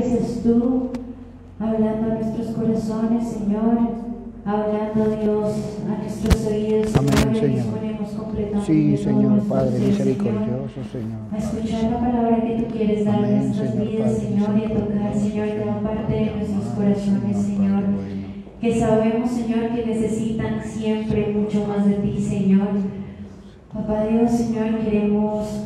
Seas tú hablando a nuestros corazones, Señor, hablando, Dios, a nuestros oídos, Amén, Señor, y Señor. disponemos completamente Sí, todo Señor, nuestro Padre ser, misericordioso, Señor, Señor. a escuchar la palabra que tú quieres dar a Amén, nuestras Señor, vidas, Padre Señor, y a tocar, Señor, cada parte de nuestros corazones, Señor, que sabemos, Señor, que necesitan siempre mucho más de ti, Señor. Papá Dios, Señor, queremos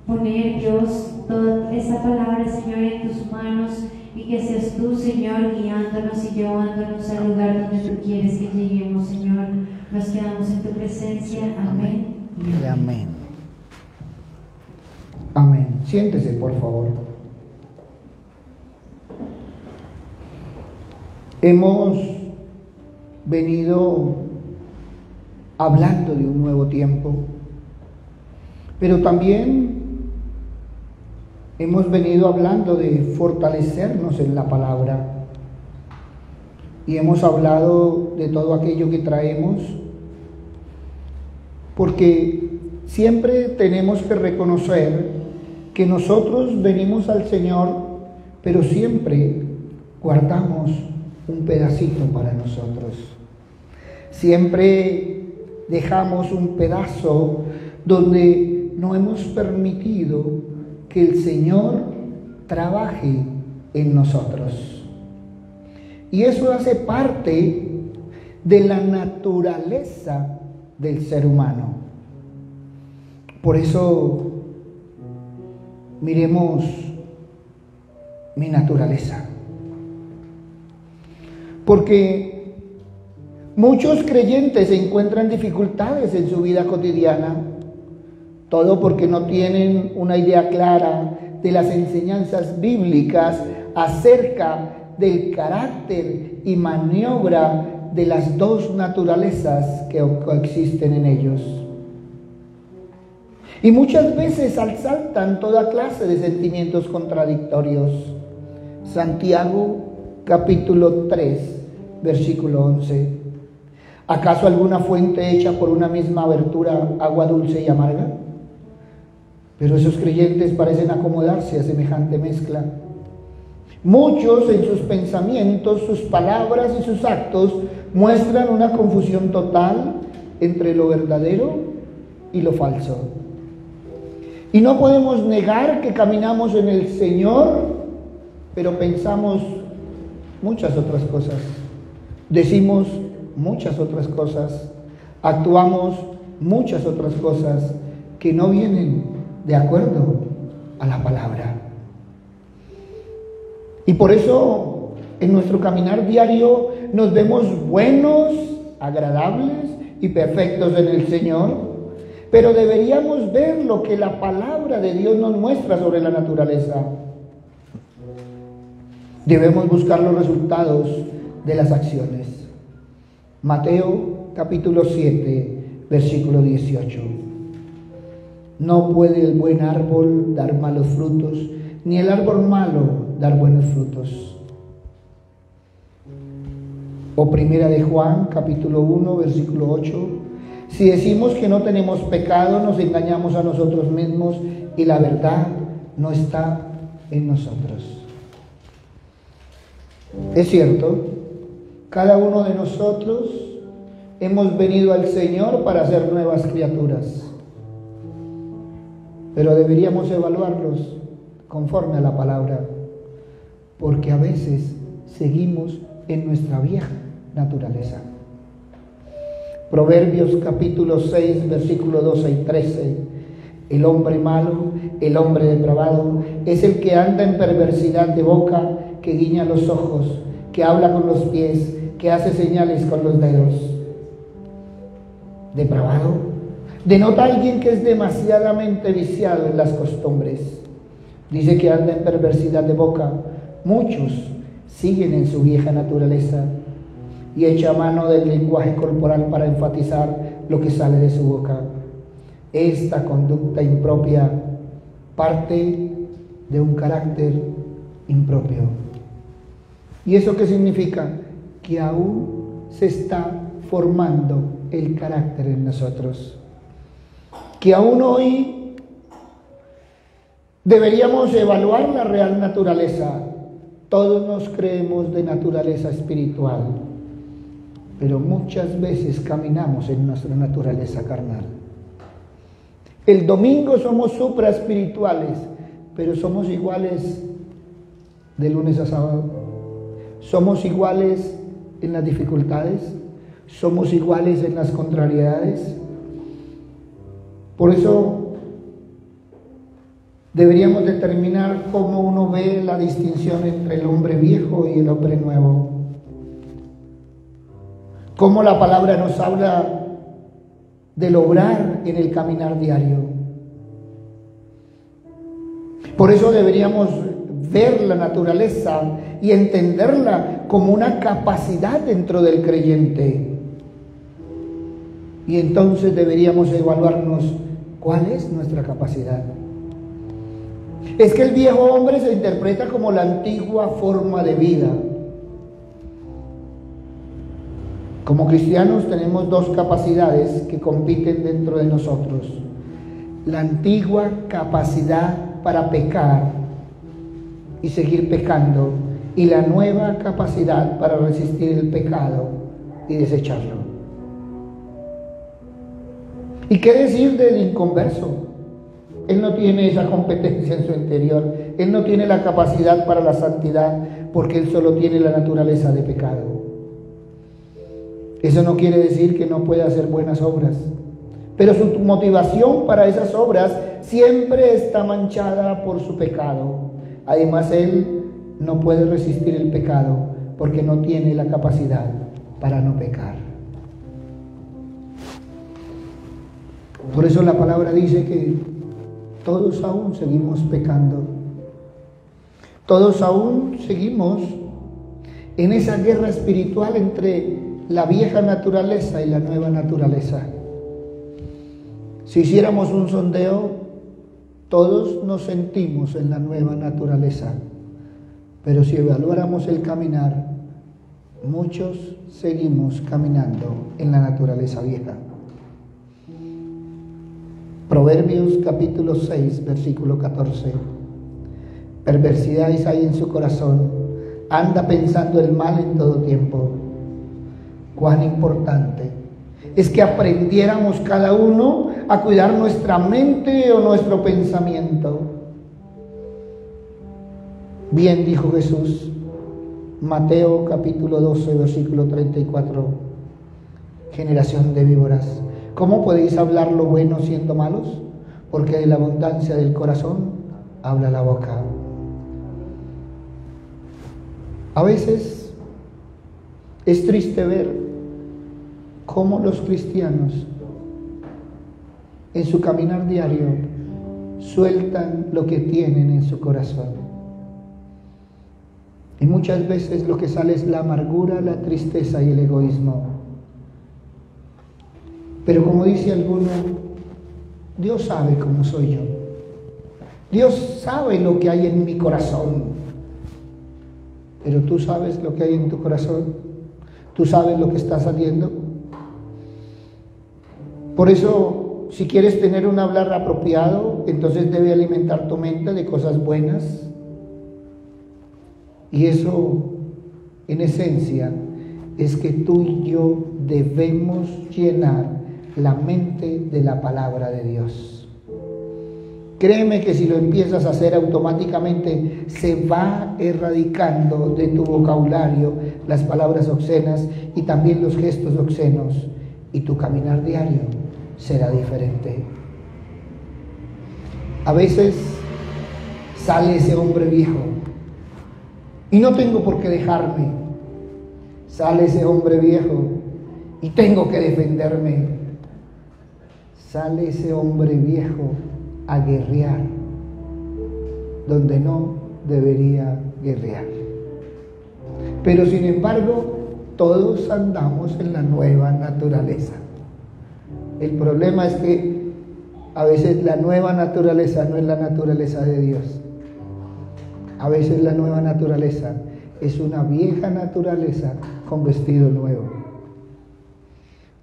poner, Dios, toda esta palabra, Señor, en tus manos, y que seas tú, Señor, guiándonos y llevándonos al lugar donde tú quieres que lleguemos, Señor. Nos quedamos en tu presencia. Amén. Y amén. Amén. Siéntese, por favor. Hemos venido hablando de un nuevo tiempo, pero también hemos venido hablando de fortalecernos en la palabra, y hemos hablado de todo aquello que traemos, porque siempre tenemos que reconocer que nosotros venimos al Señor, pero siempre guardamos un pedacito para nosotros. Siempre dejamos un pedazo donde no hemos permitido que el Señor trabaje en nosotros. Y eso hace parte de la naturaleza del ser humano. Por eso, miremos mi naturaleza. Porque muchos creyentes encuentran dificultades en su vida cotidiana, todo porque no tienen una idea clara de las enseñanzas bíblicas acerca del carácter y maniobra de las dos naturalezas que coexisten en ellos. Y muchas veces saltan toda clase de sentimientos contradictorios. Santiago capítulo 3, versículo 11. ¿Acaso alguna fuente hecha por una misma abertura agua dulce y amarga? Pero esos creyentes parecen acomodarse a semejante mezcla. Muchos en sus pensamientos, sus palabras y sus actos muestran una confusión total entre lo verdadero y lo falso. Y no podemos negar que caminamos en el Señor, pero pensamos muchas otras cosas, decimos muchas otras cosas, actuamos muchas otras cosas que no vienen de acuerdo a la palabra. Y por eso en nuestro caminar diario nos vemos buenos, agradables y perfectos en el Señor, pero deberíamos ver lo que la palabra de Dios nos muestra sobre la naturaleza. Debemos buscar los resultados de las acciones. Mateo capítulo 7, versículo 18. No puede el buen árbol dar malos frutos, ni el árbol malo dar buenos frutos. O primera de Juan capítulo 1, versículo 8. Si decimos que no tenemos pecado, nos engañamos a nosotros mismos y la verdad no está en nosotros. Es cierto, cada uno de nosotros hemos venido al Señor para ser nuevas criaturas, pero deberíamos evaluarlos conforme a la palabra, porque a veces seguimos en nuestra vieja naturaleza. Proverbios capítulo 6, versículo 12 y 13. El hombre malo, el hombre depravado, es el que anda en perversidad de boca, que guiña los ojos, que habla con los pies, que hace señales con los dedos. Depravado denota a alguien que es demasiadamente viciado en las costumbres. Dice que anda en perversidad de boca. Muchos siguen en su vieja naturaleza y echa mano del lenguaje corporal para enfatizar lo que sale de su boca. Esta conducta impropia parte de un carácter impropio. ¿Y eso qué significa? Que aún se está formando el carácter en nosotros. Que aún hoy deberíamos evaluar la real naturaleza Todos nos creemos de naturaleza espiritual, pero muchas veces caminamos en nuestra naturaleza carnal. El domingo somos supraespirituales, pero somos iguales de lunes a sábado. Somos iguales en las dificultades, somos iguales en las contrariedades. Por eso deberíamos determinar cómo uno ve la distinción entre el hombre viejo y el hombre nuevo. Cómo la palabra nos habla del obrar en el caminar diario. Por eso deberíamos ver la naturaleza y entenderla como una capacidad dentro del creyente. Y entonces deberíamos evaluarnos cuál es nuestra capacidad. Es que el viejo hombre se interpreta como la antigua forma de vida. Como cristianos tenemos dos capacidades que compiten dentro de nosotros. La antigua capacidad para pecar y seguir pecando, y la nueva capacidad para resistir el pecado y desecharlo. ¿Y qué decir del inconverso? Él no tiene esa competencia en su interior, él no tiene la capacidad para la santidad, porque él solo tiene la naturaleza de pecado. Eso no quiere decir que no pueda hacer buenas obras, pero su motivación para esas obras siempre está manchada por su pecado. Además, él no puede resistir el pecado porque no tiene la capacidad para no pecar. Por eso la palabra dice que todos aún seguimos pecando. Todos aún seguimos en esa guerra espiritual entre la vieja naturaleza y la nueva naturaleza. Si hiciéramos un sondeo, todos nos sentimos en la nueva naturaleza, pero si evaluáramos el caminar, muchos seguimos caminando en la naturaleza vieja. Proverbios capítulo 6, versículo 14. Perversidades hay en su corazón, anda pensando el mal en todo tiempo. Cuán importante es que aprendiéramos cada uno a cuidar nuestra mente o nuestro pensamiento. Bien dijo Jesús, Mateo capítulo 12, versículo 34, generación de víboras, ¿cómo podéis hablar lo bueno siendo malos? Porque de la abundancia del corazón habla la boca. A veces es triste ver cómo los cristianos en su caminar diario sueltan lo que tienen en su corazón. Y muchas veces lo que sale es la amargura, la tristeza y el egoísmo. Pero como dice alguno, Dios sabe cómo soy yo. Dios sabe lo que hay en mi corazón. Pero tú sabes lo que hay en tu corazón. Tú sabes lo que está saliendo. Por eso, si quieres tener un hablar apropiado, entonces debe alimentar tu mente de cosas buenas. Y eso, en esencia, es que tú y yo debemos llenar la mente de la palabra de Dios. Créeme que si lo empiezas a hacer automáticamente, se va erradicando de tu vocabulario las palabras obscenas y también los gestos obscenos, y tu caminar diario será diferente. A veces sale ese hombre viejo y no tengo por qué dejarme. Sale ese hombre viejo y tengo que defenderme. Sale ese hombre viejo a guerrear donde no debería guerrear. Pero sin embargo, todos andamos en la nueva naturaleza. El problema es que a veces la nueva naturaleza no es la naturaleza de Dios. A veces la nueva naturaleza es una vieja naturaleza con vestido nuevo.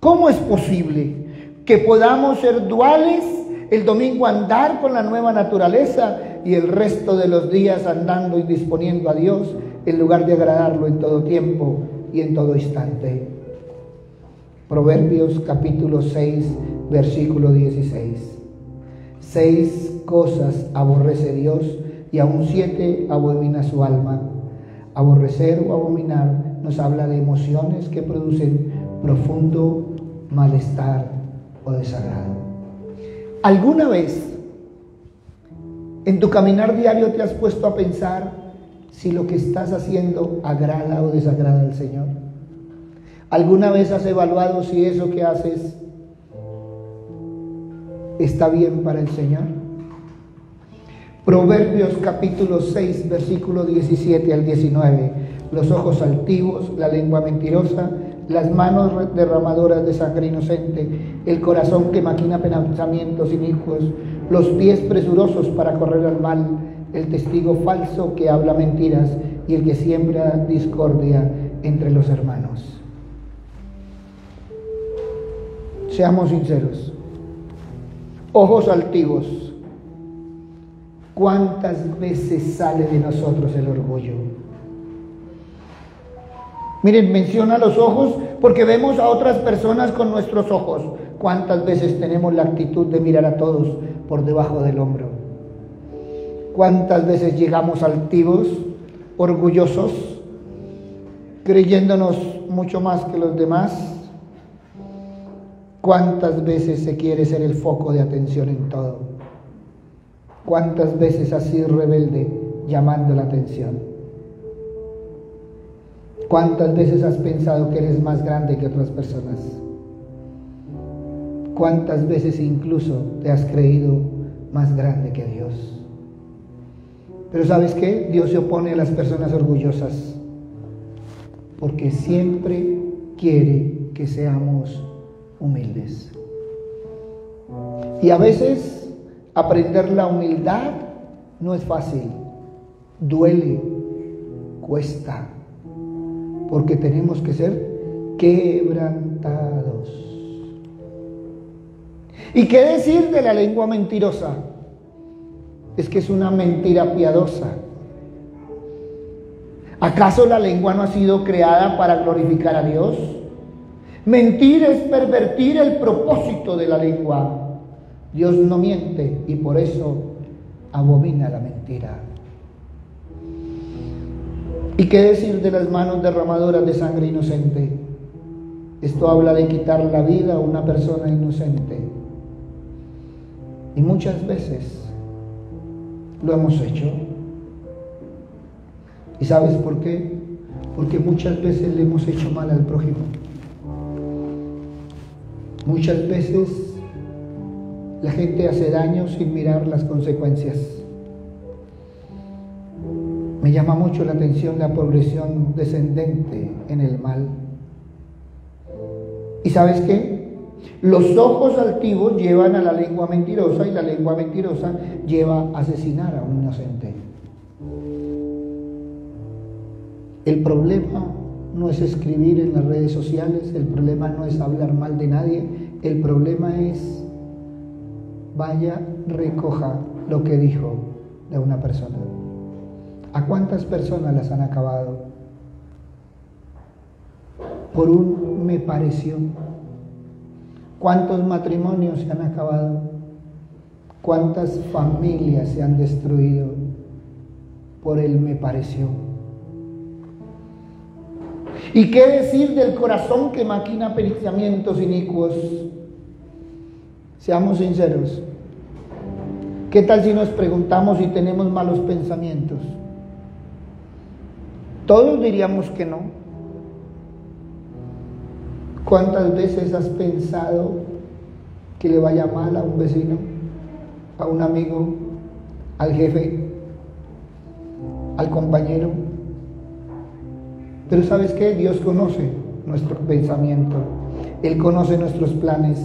¿Cómo es posible que podamos ser duales, el domingo andar con la nueva naturaleza y el resto de los días andando y disponiendo a Dios en lugar de agradarlo en todo tiempo y en todo instante. Proverbios capítulo 6, versículo 16. 6 cosas aborrece Dios y aún 7 abomina su alma. Aborrecer o abominar nos habla de emociones que producen profundo malestar o desagrado. ¿Alguna vez en tu caminar diario te has puesto a pensar si lo que estás haciendo agrada o desagrada al Señor? ¿Alguna vez has evaluado si eso que haces está bien para el Señor? Proverbios capítulo 6, versículo 17 al 19. Los ojos altivos, la lengua mentirosa, las manos derramadoras de sangre inocente, el corazón que maquina pensamientos inicuos, los pies presurosos para correr al mal, el testigo falso que habla mentiras y el que siembra discordia entre los hermanos. Seamos sinceros. Ojos altivos. ¿Cuántas veces sale de nosotros el orgullo? Miren, menciona los ojos porque vemos a otras personas con nuestros ojos. ¿Cuántas veces tenemos la actitud de mirar a todos por debajo del hombro? ¿Cuántas veces llegamos altivos, orgullosos, creyéndonos mucho más que los demás? ¿Cuántas veces se quiere ser el foco de atención en todo? ¿Cuántas veces has sido rebelde llamando la atención? ¿Cuántas veces has pensado que eres más grande que otras personas? ¿Cuántas veces incluso te has creído más grande que Dios? Pero ¿sabes qué? Dios se opone a las personas orgullosas porque siempre quiere que seamos humildes. Y a veces aprender la humildad no es fácil, duele, cuesta, porque tenemos que ser quebrantados. ¿Y qué decir de la lengua mentirosa? Es que es una mentira piadosa. ¿Acaso la lengua no ha sido creada para glorificar a Dios? Mentir es pervertir el propósito de la lengua. Dios no miente y por eso abomina la mentira. ¿Y qué decir de las manos derramadoras de sangre inocente? Esto habla de quitar la vida a una persona inocente. Y muchas veces lo hemos hecho. ¿Y sabes por qué? Porque muchas veces le hemos hecho mal al prójimo. Muchas veces la gente hace daño sin mirar las consecuencias. Me llama mucho la atención la progresión descendente en el mal. ¿Y sabes qué? Los ojos altivos llevan a la lengua mentirosa y la lengua mentirosa lleva a asesinar a un inocente. El problema no es escribir en las redes sociales, el problema no es hablar mal de nadie, el problema es vaya, recoja lo que dijo de una persona. ¿A cuántas personas las han acabado? Por un me pareció. ¿Cuántos matrimonios se han acabado? ¿Cuántas familias se han destruido por el me pareció? ¿Y qué decir del corazón que maquina pensamientos inicuos? Seamos sinceros. ¿Qué tal si nos preguntamos si tenemos malos pensamientos? Todos diríamos que no. ¿Cuántas veces has pensado que le vaya mal a un vecino, a un amigo, al jefe, al compañero? Pero ¿sabes qué? Dios conoce nuestro pensamiento. Él conoce nuestros planes.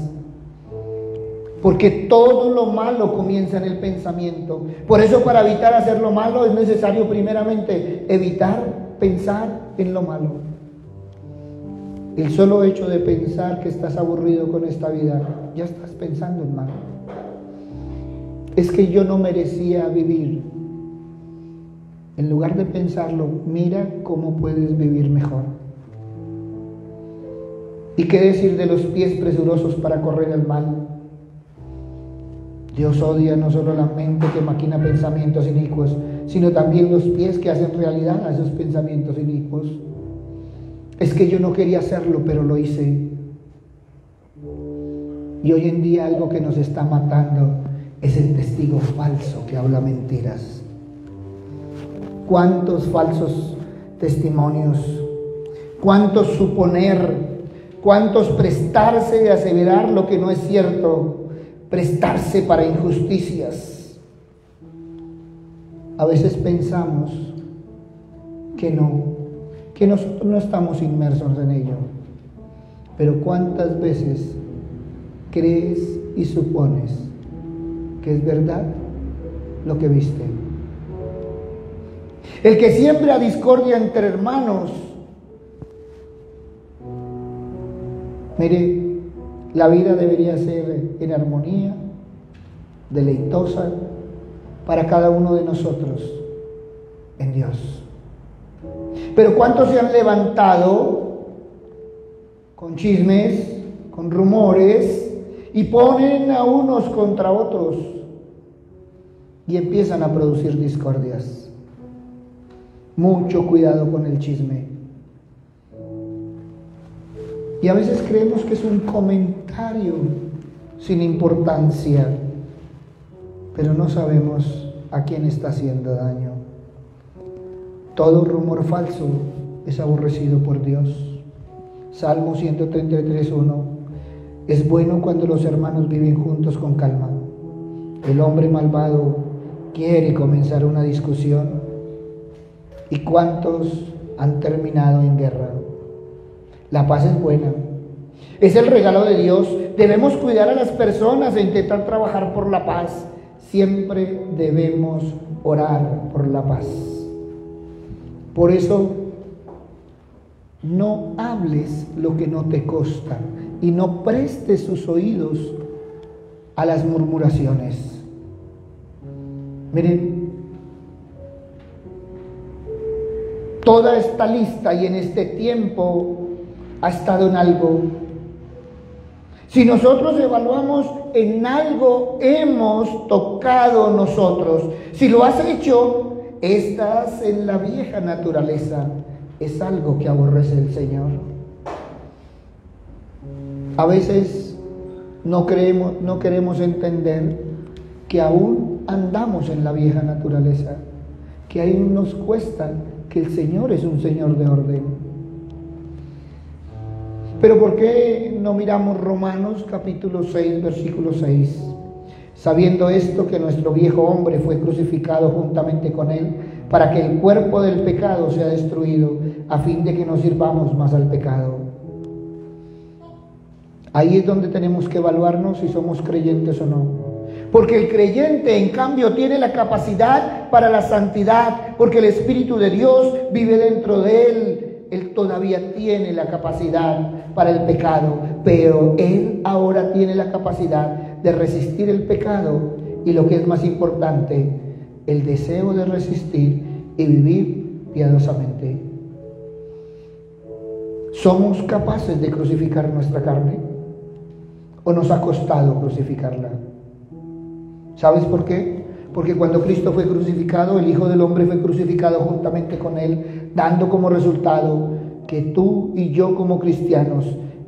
Porque todo lo malo comienza en el pensamiento. Por eso, para evitar hacer lo malo, es necesario primeramente evitar pensar en lo malo. El solo hecho de pensar que estás aburrido con esta vida, ya estás pensando en malo. Es que yo no merecía vivir. en lugar de pensarlo, mira cómo puedes vivir mejor. ¿Y qué decir de los pies presurosos para correr el mal? Dios odia no solo la mente que maquina pensamientos inicuos, sino también los pies que hacen realidad a esos pensamientos inicuos. Es que yo no quería hacerlo, pero lo hice. Y hoy en día algo que nos está matando es el testigo falso que habla mentiras. ¿Cuántos falsos testimonios? ¿Cuántos suponer? ¿Cuántos prestarse a aseverar lo que no es cierto? Prestarse para injusticias. A veces pensamos que nosotros no estamos inmersos en ello. Pero ¿cuántas veces crees y supones que es verdad lo que viste? El que siembra discordia entre hermanos. Mire, la vida debería ser en armonía, deleitosa para cada uno de nosotros en Dios. Pero ¿cuántos se han levantado con chismes, con rumores y ponen a unos contra otros y empiezan a producir discordias? Mucho cuidado con el chisme. Y a veces creemos que es un comentario sin importancia, pero no sabemos a quién está haciendo daño. Todo rumor falso es aborrecido por Dios. Salmo 133:1. Es bueno cuando los hermanos viven juntos con calma. El hombre malvado quiere comenzar una discusión. ¿Y cuántos han terminado en guerra? La paz es buena. Es el regalo de Dios. Debemos cuidar a las personas e intentar trabajar por la paz. Siempre debemos orar por la paz. Por eso, no hables lo que no te consta y no prestes tus oídos a las murmuraciones. Miren, toda esta lista y en este tiempo ha estado en algo. Si nosotros evaluamos, en algo hemos tocado nosotros. Si lo has hecho, estás en la vieja naturaleza. Es algo que aborrece el Señor. A veces no queremos entender que aún andamos en la vieja naturaleza, que aún nos cuesta, que el Señor es un Señor de orden. Pero ¿por qué no miramos Romanos capítulo 6, versículo 6? Sabiendo esto, que nuestro viejo hombre fue crucificado juntamente con él, para que el cuerpo del pecado sea destruido, a fin de que no sirvamos más al pecado. Ahí es donde tenemos que evaluarnos si somos creyentes o no. Porque el creyente, en cambio, tiene la capacidad para la santidad, porque el Espíritu de Dios vive dentro de él. Él todavía tiene la capacidad para el pecado, pero él ahora tiene la capacidad de resistir el pecado y, lo que es más importante, el deseo de resistir y vivir piadosamente. ¿Somos capaces de crucificar nuestra carne? ¿O nos ha costado crucificarla? ¿Sabes por qué? Porque cuando Cristo fue crucificado, el Hijo del Hombre fue crucificado juntamente con él, dando como resultado que tú y yo como cristianos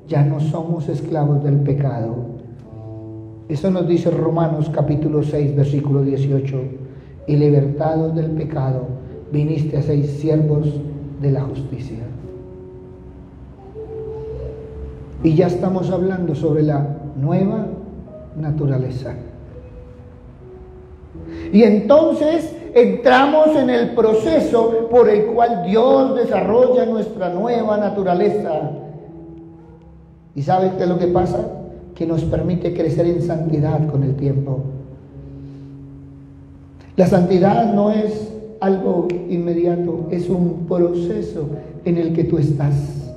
ya no somos esclavos del pecado. Eso nos dice Romanos capítulo 6, versículo 18. Y libertados del pecado, viniste a ser siervos de la justicia. Y ya estamos hablando sobre la nueva naturaleza. Y entonces entramos en el proceso por el cual Dios desarrolla nuestra nueva naturaleza. ¿Y sabes qué es lo que pasa? Que nos permite crecer en santidad con el tiempo. La santidad no es algo inmediato, es un proceso en el que tú estás.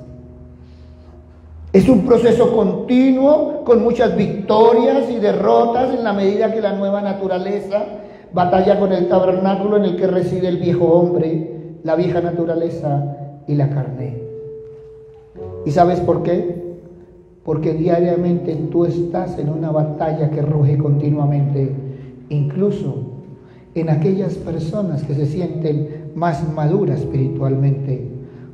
Es un proceso continuo, con muchas victorias y derrotas en la medida que la nueva naturaleza batalla con el tabernáculo en el que reside el viejo hombre, la vieja naturaleza y la carne. ¿Y sabes por qué? Porque diariamente tú estás en una batalla que ruge continuamente, incluso en aquellas personas que se sienten más maduras espiritualmente.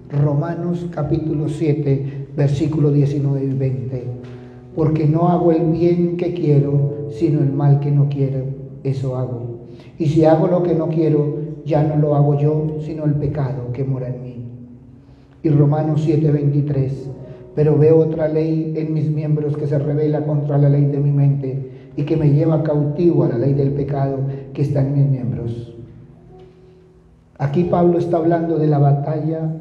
Romanos capítulo 7, versículo 19 y 20. Porque no hago el bien que quiero, sino el mal que no quiero, eso hago. Y si hago lo que no quiero, ya no lo hago yo, sino el pecado que mora en mí. Y Romanos 7, 23. Pero veo otra ley en mis miembros que se rebela contra la ley de mi mente y que me lleva cautivo a la ley del pecado que está en mis miembros. Aquí Pablo está hablando de la batalla,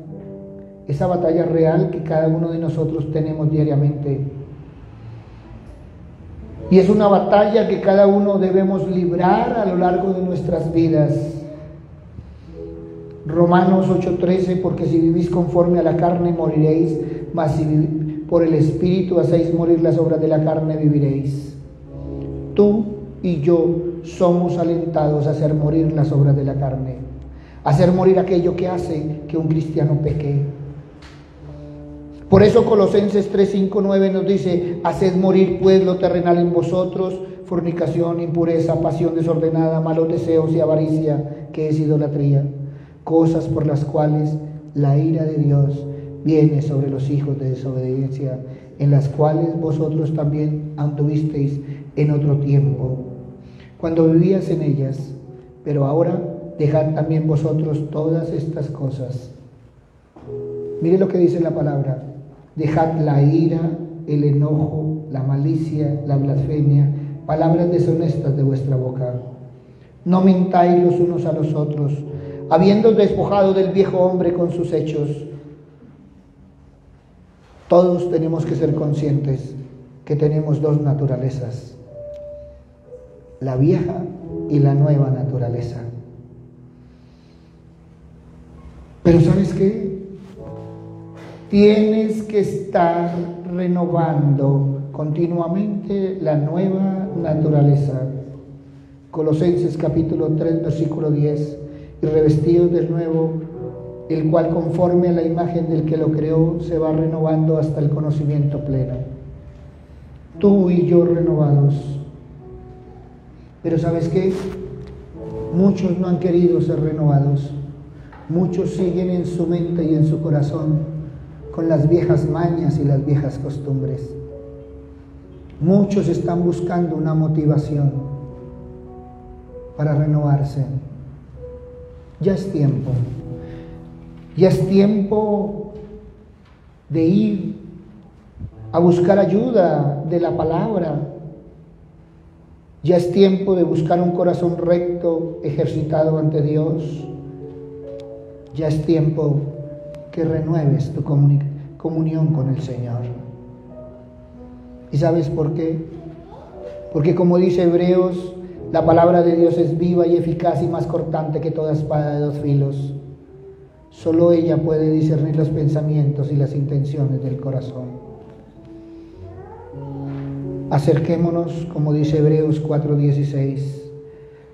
esa batalla real que cada uno de nosotros tenemos diariamente. Y es una batalla que cada uno debemos librar a lo largo de nuestras vidas. Romanos 8:13, porque si vivís conforme a la carne moriréis, mas si por el Espíritu hacéis morir las obras de la carne, viviréis. Tú y yo somos alentados a hacer morir las obras de la carne, a hacer morir aquello que hace que un cristiano peque. Por eso Colosenses 3, 5, 9 nos dice: haced morir pues lo terrenal en vosotros, fornicación, impureza, pasión desordenada, malos deseos y avaricia, que es idolatría, cosas por las cuales la ira de Dios viene sobre los hijos de desobediencia, en las cuales vosotros también anduvisteis en otro tiempo, cuando vivías en ellas, pero ahora dejad también vosotros todas estas cosas. Mire lo que dice la palabra: dejad la ira, el enojo, la malicia, la blasfemia, palabras deshonestas de vuestra boca. No mintáis los unos a los otros, habiendo despojado del viejo hombre con sus hechos. Todos tenemos que ser conscientes que tenemos dos naturalezas, la vieja y la nueva naturaleza. Pero ¿sabes qué? Tienes que estar renovando continuamente la nueva naturaleza. Colosenses capítulo 3, versículo 10. Y revestidos del nuevo, el cual conforme a la imagen del que lo creó, se va renovando hasta el conocimiento pleno. Tú y yo renovados. Pero ¿sabes qué? Muchos no han querido ser renovados. Muchos siguen en su mente y en su corazón con las viejas mañas y las viejas costumbres. Muchos están buscando una motivación para renovarse. Ya es tiempo. Ya es tiempo de ir a buscar ayuda de la palabra. Ya es tiempo de buscar un corazón recto, ejercitado ante Dios. Ya es tiempo que renueves tu comunión con el Señor. ¿Y sabes por qué? Porque como dice Hebreos, la palabra de Dios es viva y eficaz y más cortante que toda espada de dos filos. Solo ella puede discernir los pensamientos y las intenciones del corazón. Acerquémonos, como dice Hebreos 4:16,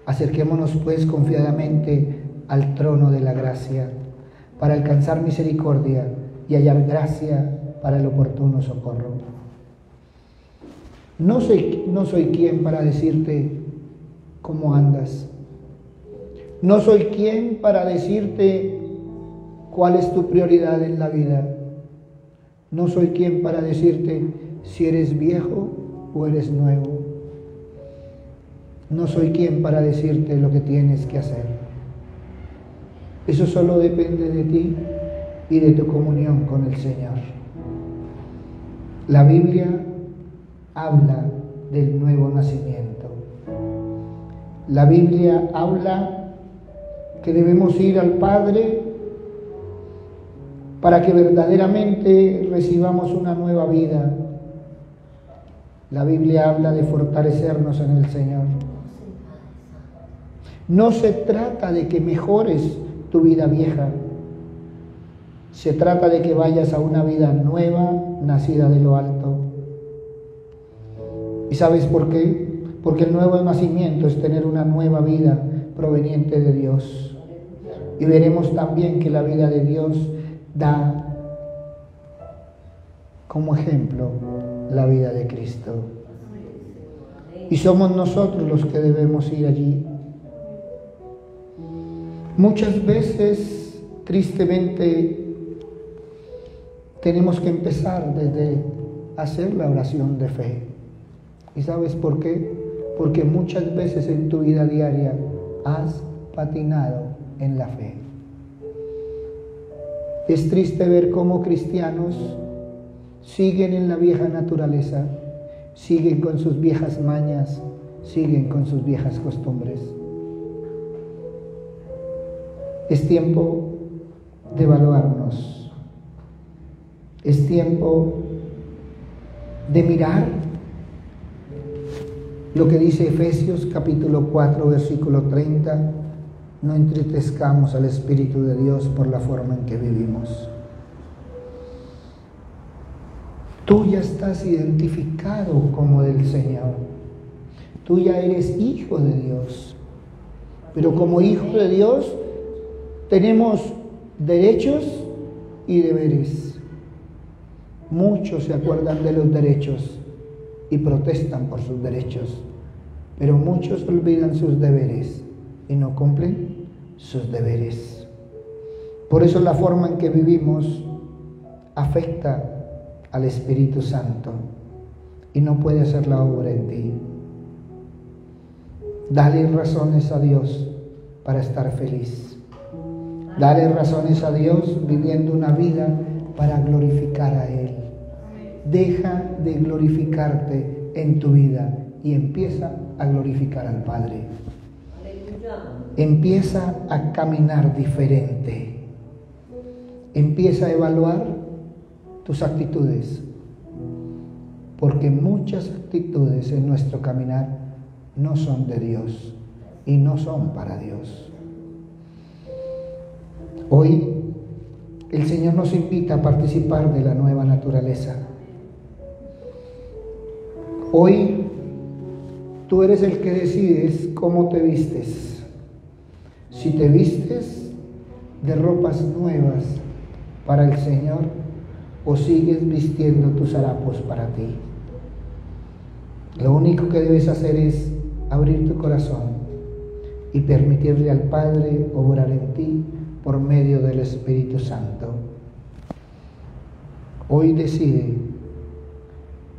acerquémonos pues confiadamente al trono de la gracia, para alcanzar misericordia y hallar gracia para el oportuno socorro. No soy quien para decirte cómo andas. No soy quien para decirte cuál es tu prioridad en la vida. No soy quien para decirte si eres viejo o eres nuevo. No soy quien para decirte lo que tienes que hacer. Eso solo depende de ti y de tu comunión con el Señor. La Biblia habla del nuevo nacimiento. La Biblia habla que debemos ir al Padre para que verdaderamente recibamos una nueva vida. La Biblia habla de fortalecernos en el Señor. No se trata de que mejores tu vida vieja. Se trata de que vayas a una vida nueva, nacida de lo alto. ¿Y sabes por qué? porque el nuevo nacimiento es tener una nueva vida proveniente de Dios. Y veremos también que la vida de Dios da como ejemplo la vida de Cristo. Y somos nosotros los que debemos ir allí. Muchas veces, tristemente, tenemos que empezar desde hacer la oración de fe. ¿Y sabes por qué? Porque muchas veces en tu vida diaria has patinado en la fe. Es triste ver cómo cristianos siguen en la vieja naturaleza, siguen con sus viejas mañas, siguen con sus viejas costumbres. Es tiempo de evaluarnos. Es tiempo de mirar lo que dice Efesios capítulo 4, versículo 30. No entristezcamos al Espíritu de Dios por la forma en que vivimos. Tú ya estás identificado como del Señor. Tú ya eres hijo de Dios. Pero como hijo de Dios tenemos derechos y deberes. Muchos se acuerdan de los derechos y protestan por sus derechos, pero muchos olvidan sus deberes y no cumplen sus deberes. Por eso la forma en que vivimos afecta al Espíritu Santo y no puede hacer la obra en ti. Dale razones a Dios para estar feliz. Dale razones a Dios viviendo una vida para glorificar a Él. Deja de glorificarte en tu vida y empieza a glorificar al Padre. Empieza a caminar diferente. Empieza a evaluar tus actitudes, porque muchas actitudes en nuestro caminar no son de Dios y no son para Dios. Hoy el Señor nos invita a participar de la nueva naturaleza. Hoy tú eres el que decides cómo te vistes. Si te vistes de ropas nuevas para el Señor o sigues vistiendo tus harapos para ti. Lo único que debes hacer es abrir tu corazón y permitirle al Padre obrar en ti por medio del Espíritu Santo. Hoy decide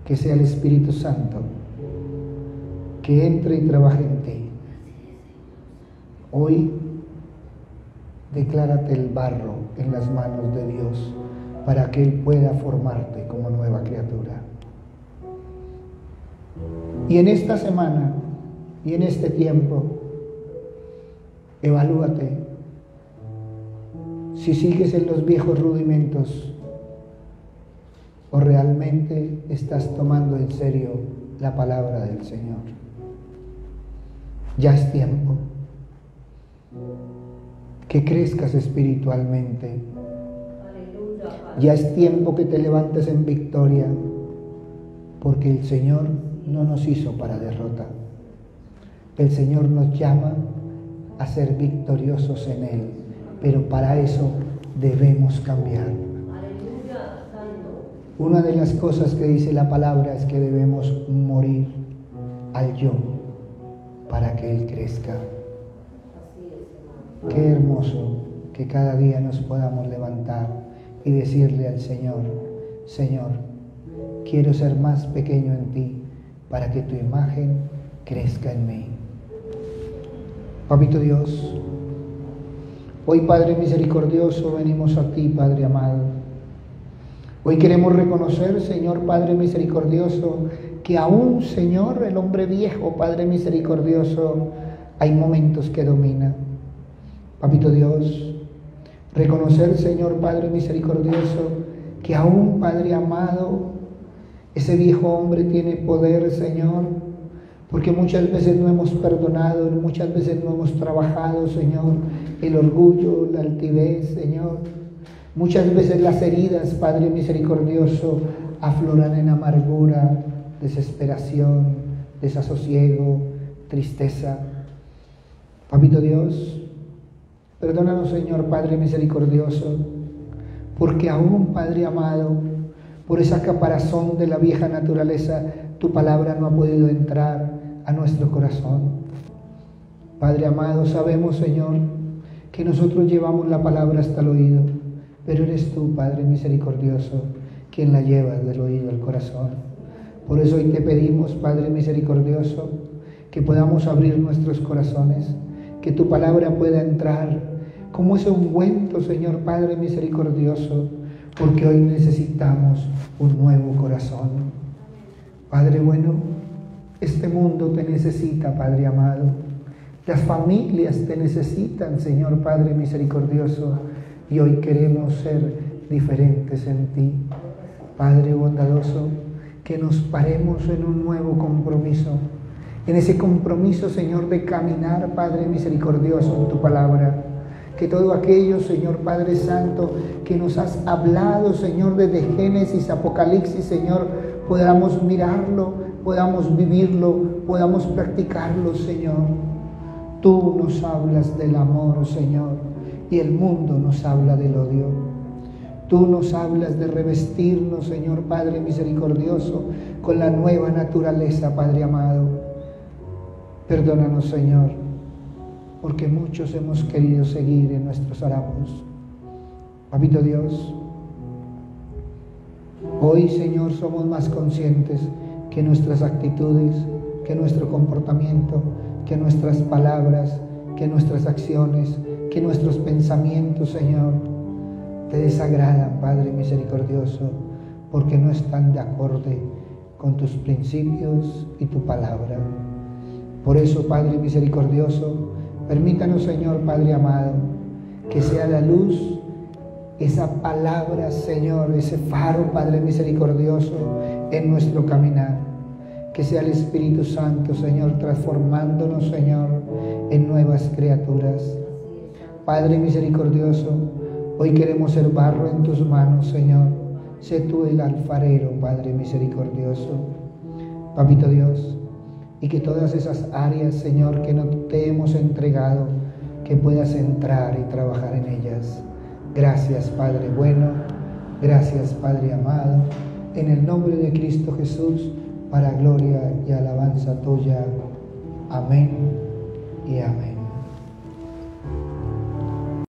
que sea el Espíritu Santo que entre y trabaje en ti. Hoy declárate el barro en las manos de Dios para que Él pueda formarte como nueva criatura. Y en esta semana y en este tiempo, evalúate si sigues en los viejos rudimentos o realmente estás tomando en serio la palabra del Señor. Ya es tiempo que crezcas espiritualmente. Ya es tiempo que te levantes en victoria, porque el Señor no nos hizo para derrota. El Señor nos llama a ser victoriosos en Él, pero para eso debemos cambiar. Una de las cosas que dice la palabra es que debemos morir al yo para que Él crezca. Qué hermoso que cada día nos podamos levantar y decirle al Señor: Señor, quiero ser más pequeño en ti para que tu imagen crezca en mí. Papito Dios, hoy, Padre misericordioso, venimos a ti, Padre amado. Hoy queremos reconocer, Señor Padre misericordioso, que aún, Señor, el hombre viejo, Padre misericordioso, hay momentos que domina. Papito Dios, reconocer, Señor Padre misericordioso, que aún, Padre amado, ese viejo hombre tiene poder, Señor, porque muchas veces no hemos perdonado, muchas veces no hemos trabajado, Señor, el orgullo, la altivez, Señor. Muchas veces las heridas, Padre misericordioso, afloran en amargura, desesperación, desasosiego, tristeza. Papito Dios, perdónanos, Señor Padre misericordioso, porque aún, Padre amado, por esa caparazón de la vieja naturaleza, tu palabra no ha podido entrar a nuestro corazón. Padre amado, sabemos, Señor, que nosotros llevamos la palabra hasta el oído, pero eres tú, Padre misericordioso, quien la lleva del oído al corazón. Por eso hoy te pedimos, Padre misericordioso, que podamos abrir nuestros corazones, que tu palabra pueda entrar como ese ungüento, Señor Padre misericordioso, porque hoy necesitamos un nuevo corazón. Padre bueno, este mundo te necesita, Padre amado. Las familias te necesitan, Señor Padre misericordioso, y hoy queremos ser diferentes en ti. Padre bondadoso, que nos paremos en un nuevo compromiso, en ese compromiso, Señor, de caminar, Padre misericordioso, en tu palabra. Que todo aquello, Señor Padre Santo, que nos has hablado, Señor, desde Génesis, Apocalipsis, Señor, podamos mirarlo, podamos vivirlo, podamos practicarlo, Señor. Tú nos hablas del amor, Señor, y el mundo nos habla del odio. Tú nos hablas de revestirnos, Señor Padre misericordioso, con la nueva naturaleza, Padre amado. Perdónanos, Señor, porque muchos hemos querido seguir en nuestros harapos. Papito Dios, hoy, Señor, somos más conscientes que nuestras actitudes, que nuestro comportamiento, que nuestras palabras, que nuestras acciones, que nuestros pensamientos, Señor, te desagradan, Padre misericordioso, porque no están de acorde con tus principios y tu palabra. Por eso, Padre misericordioso, permítanos, Señor Padre amado, que sea la luz, esa palabra, Señor, ese faro, Padre misericordioso, en nuestro caminar. Que sea el Espíritu Santo, Señor, transformándonos, Señor, en nuevas criaturas. Padre misericordioso, hoy queremos ser barro en tus manos, Señor. Sé tú el alfarero, Padre misericordioso. Papito Dios, y que todas esas áreas, Señor, que no te hemos entregado, que puedas entrar y trabajar en ellas. Gracias, Padre bueno, gracias, Padre amado, en el nombre de Cristo Jesús, para gloria y alabanza tuya. Amén y amén.